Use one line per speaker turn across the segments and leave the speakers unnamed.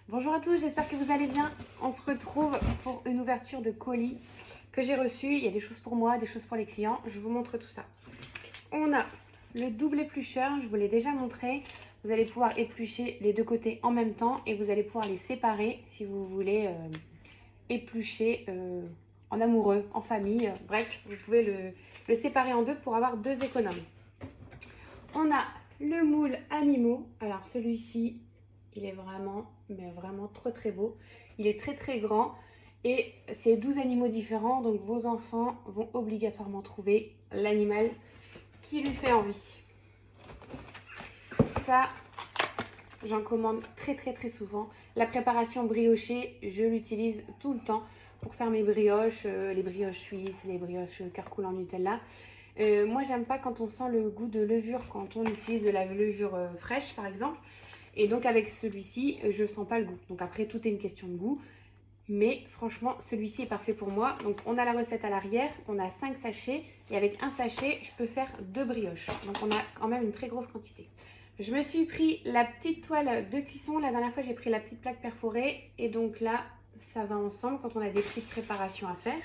Bonjour à tous, j'espère que vous allez bien. On se retrouve pour une ouverture de colis que j'ai reçu. Il y a des choses pour moi, des choses pour les clients. Je vous montre tout ça. On a le double éplucheur, je vous l'ai déjà montré. Vous allez pouvoir éplucher les deux côtés en même temps et vous allez pouvoir les séparer si vous voulez éplucher en amoureux, en famille. Bref, vous pouvez le séparer en deux pour avoir deux économes. On a le moule animaux. Alors celui-ci, il est vraiment, mais vraiment très beau. Il est très grand et c'est 12 animaux différents. Donc vos enfants vont obligatoirement trouver l'animal qui lui fait envie. Ça, j'en commande très souvent. La préparation briochée, je l'utilise tout le temps pour faire mes brioches, les brioches suisses, les brioches cœur coulant Nutella. Moi, j'aime pas quand on sent le goût de levure, quand on utilise de la levure fraîche, par exemple. Et donc, avec celui-ci, je sens pas le goût. Donc, après, tout est une question de goût. Mais franchement, celui-ci est parfait pour moi. Donc, on a la recette à l'arrière. On a 5 sachets. Et avec un sachet, je peux faire 2 brioches. Donc, on a quand même une très grosse quantité. Je me suis pris la petite toile de cuisson. La dernière fois, j'ai pris la petite plaque perforée. Et donc là, ça va ensemble quand on a des petites préparations à faire.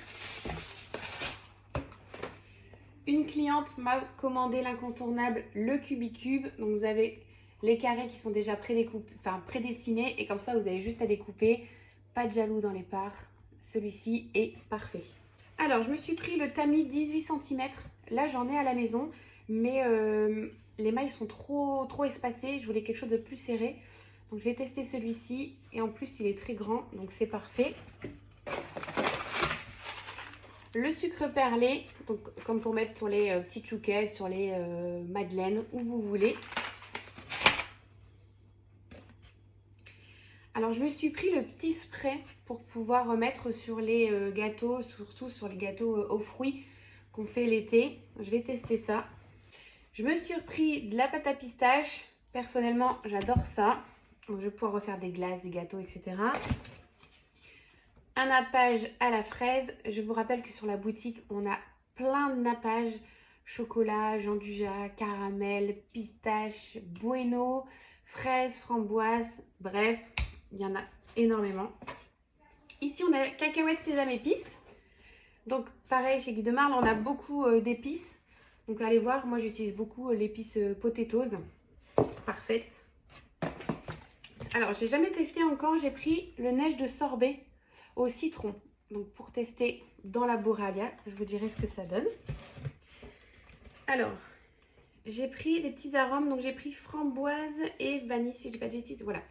Une cliente m'a commandé l'incontournable, le Cubicube. Donc vous avez les carrés qui sont déjà prédessinés et comme ça vous avez juste à découper. Pas de jaloux dans les parts. Celui-ci est parfait. Alors je me suis pris le tamis 18 cm. Là j'en ai à la maison, mais les mailles sont trop espacées. Je voulais quelque chose de plus serré. Donc je vais tester celui-ci et en plus il est très grand, donc c'est parfait. Le sucre perlé, donc comme pour mettre sur les petites chouquettes, sur les madeleines, où vous voulez. Alors je me suis pris le petit spray pour pouvoir remettre sur les gâteaux, surtout sur les gâteaux aux fruits qu'on fait l'été. Je vais tester ça. Je me suis pris de la pâte à pistache. Personnellement, j'adore ça. Donc, je vais pouvoir refaire des glaces, des gâteaux, etc. Un nappage à la fraise. Je vous rappelle que sur la boutique, on a plein de nappages. Chocolat, Jean-Dujas, caramel, pistache, bueno, fraise, framboise. Bref, il y en a énormément. Ici, on a cacahuètes, sésame, épices. Donc, pareil, chez Guy de Marle, on a beaucoup d'épices. Donc, allez voir, moi, j'utilise beaucoup l'épice potatoes. Parfaite. Alors, j'ai jamais testé encore. J'ai pris le neige de sorbet au citron. Donc pour tester dans la Bouralia, je vous dirai ce que ça donne. Alors, j'ai pris les petits arômes. Donc j'ai pris framboise et vanille, si je dis pas de bêtises. Voilà.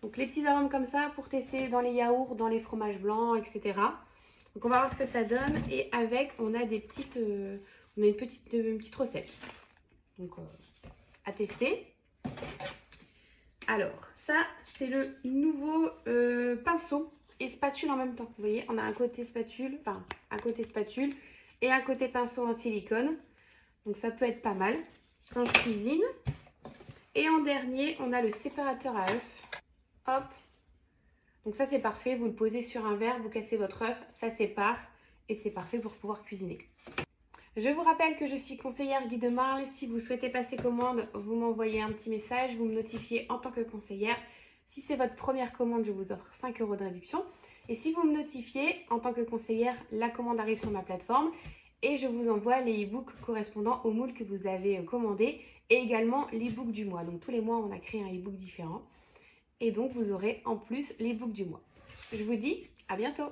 Donc les petits arômes comme ça pour tester dans les yaourts, dans les fromages blancs, etc. Donc on va voir ce que ça donne. Et avec, on a des petites, on a une petite recette. Donc à tester. Alors, ça, c'est le nouveau pinceau et spatule en même temps. Vous voyez, on a un côté spatule, enfin, un côté spatule et un côté pinceau en silicone. Donc, ça peut être pas mal quand je cuisine. Et en dernier, on a le séparateur à œufs. Hop. Donc, ça, c'est parfait. Vous le posez sur un verre, vous cassez votre œuf, ça sépare et c'est parfait pour pouvoir cuisiner. Je vous rappelle que je suis conseillère Guy de Marle. Si vous souhaitez passer commande, vous m'envoyez un petit message, vous me notifiez en tant que conseillère. Si c'est votre première commande, je vous offre 5 € de réduction. Et si vous me notifiez en tant que conseillère, la commande arrive sur ma plateforme et je vous envoie les e-books correspondant au moule que vous avez commandé et également l'e-book du mois. Donc tous les mois, on a créé un e-book différent et donc vous aurez en plus l'e-book du mois. Je vous dis à bientôt.